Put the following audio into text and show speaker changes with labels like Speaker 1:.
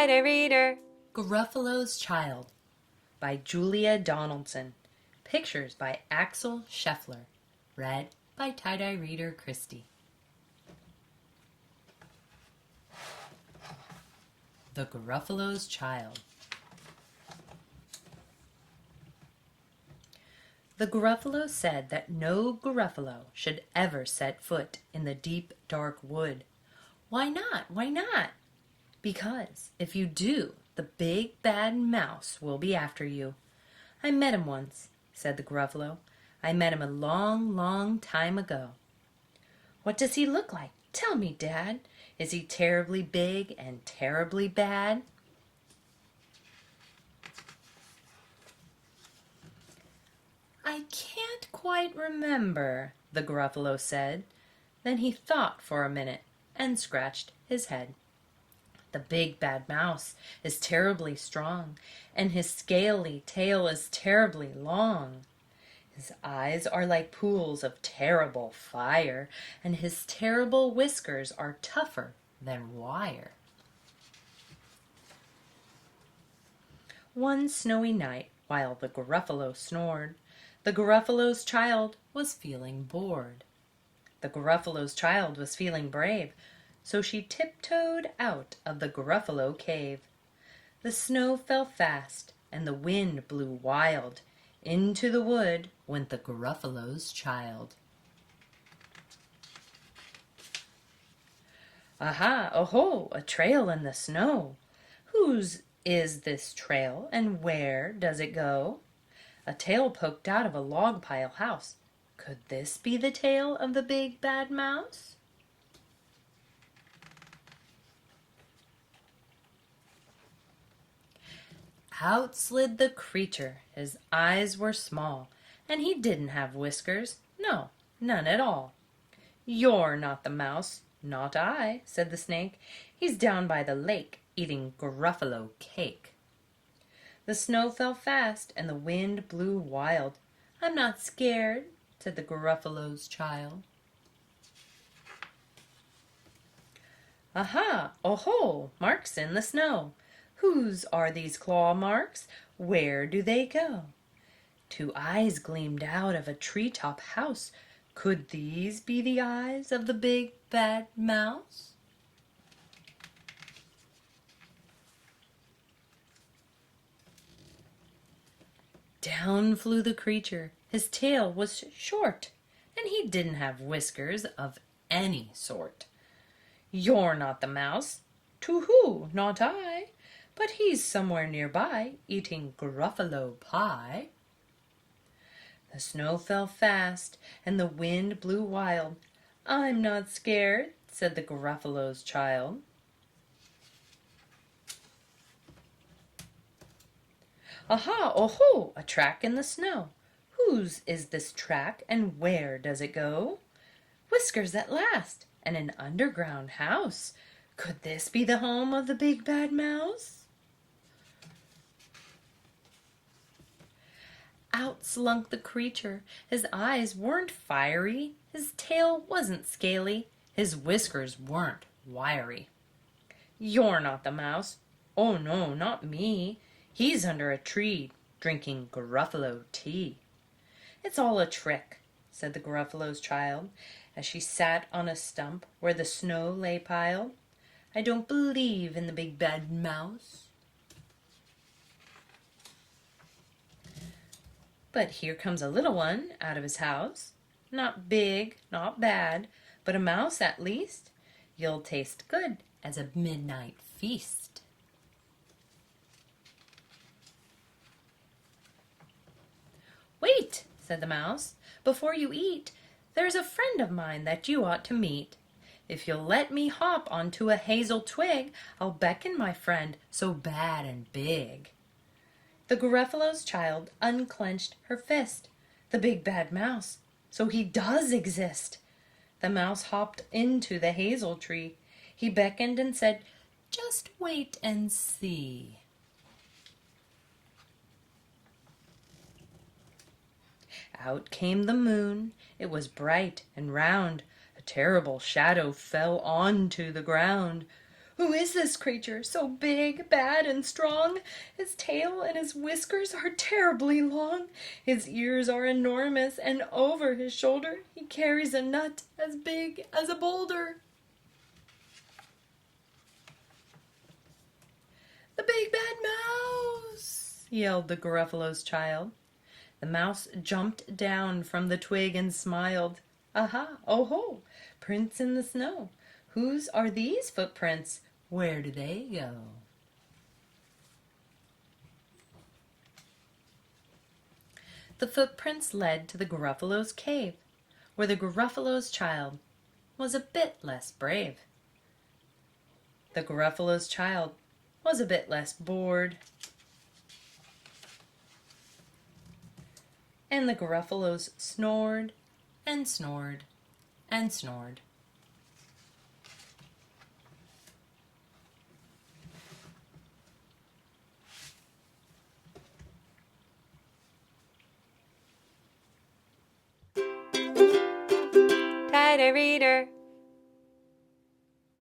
Speaker 1: tie-dye reader.
Speaker 2: Gruffalo's Child by Julia Donaldson. Pictures by Axel Scheffler. Read by tie-dye reader Kristie. The Gruffalo's Child. The Gruffalo said that no Gruffalo should ever set foot in the deep, dark wood. Why not? Why not? Because if you do, the big bad mouse will be after you. I met him once, said the Gruffalo. I met him a long, long time ago. What does he look like? Tell me, Dad. Is he terribly big and terribly bad? I can't quite remember, the Gruffalo said. Then he thought for a minute and scratched his head. The big bad mouse is terribly strong, and his scaly tail is terribly long. His eyes are like pools of terrible fire, and his terrible whiskers are tougher than wire. One snowy night, while the Gruffalo snored, the Gruffalo's child was feeling bored. The Gruffalo's child was feeling brave, so she tiptoed out of the Gruffalo cave. The snow fell fast, and the wind blew wild. Into the wood went the Gruffalo's child. Aha, oh-ho, a trail in the snow. Whose is this trail, and where does it go? A tail poked out of a log pile house. Could this be the tail of the big bad mouse? Out slid the creature. His eyes were small, and he didn't have whiskers. No, none at all. You're not the mouse. Not I, said the snake. He's down by the lake, eating Gruffalo cake. The snow fell fast, and the wind blew wild. I'm not scared, said the Gruffalo's child. Aha, oh-ho, marks in the snow. Whose are these claw marks? Where do they go? Two eyes gleamed out of a treetop house. Could these be the eyes of the big bad mouse? Down flew the creature. His tail was short, and he didn't have whiskers of any sort. You're not the mouse. To-hoo, not I. But he's somewhere nearby, eating Gruffalo pie. The snow fell fast, and the wind blew wild. I'm not scared, said the Gruffalo's child. Aha, oh-ho, a track in the snow. Whose is this track, and where does it go? Whiskers at last, and an underground house. Could this be the home of the big bad mouse? Out slunk the creature. His eyes weren't fiery, his tail wasn't scaly, his whiskers weren't wiry. You're not the mouse. Oh no, not me. He's under a tree, drinking Gruffalo tea. It's all a trick, said the Gruffalo's child, as she sat on a stump where the snow lay piled. I don't believe in the big bad mouse. But here comes a little one out of his house. Not big, not bad, but a mouse at least. You'll taste good as a midnight feast. Wait, said the mouse, before you eat, there's a friend of mine that you ought to meet. If you'll let me hop onto a hazel twig, I'll beckon my friend so bad and big. The Gruffalo's child unclenched her fist. The big bad mouse, so he does exist. The mouse hopped into the hazel tree. He beckoned and said, just wait and see. Out came the moon. It was bright and round. A terrible shadow fell onto the ground. Who is this creature, so big, bad, and strong? His tail and his whiskers are terribly long. His ears are enormous, and over his shoulder he carries a nut as big as a boulder. "The big bad mouse!" yelled the Gruffalo's child. The mouse jumped down from the twig and smiled. "Aha, oh ho, prints in the snow. Whose are these footprints? Where do they go?" The footprints led to the Gruffalo's cave, where the Gruffalo's child was a bit less brave. The Gruffalo's child was a bit less bored. And the Gruffalos snored and snored and snored. Tighter reader.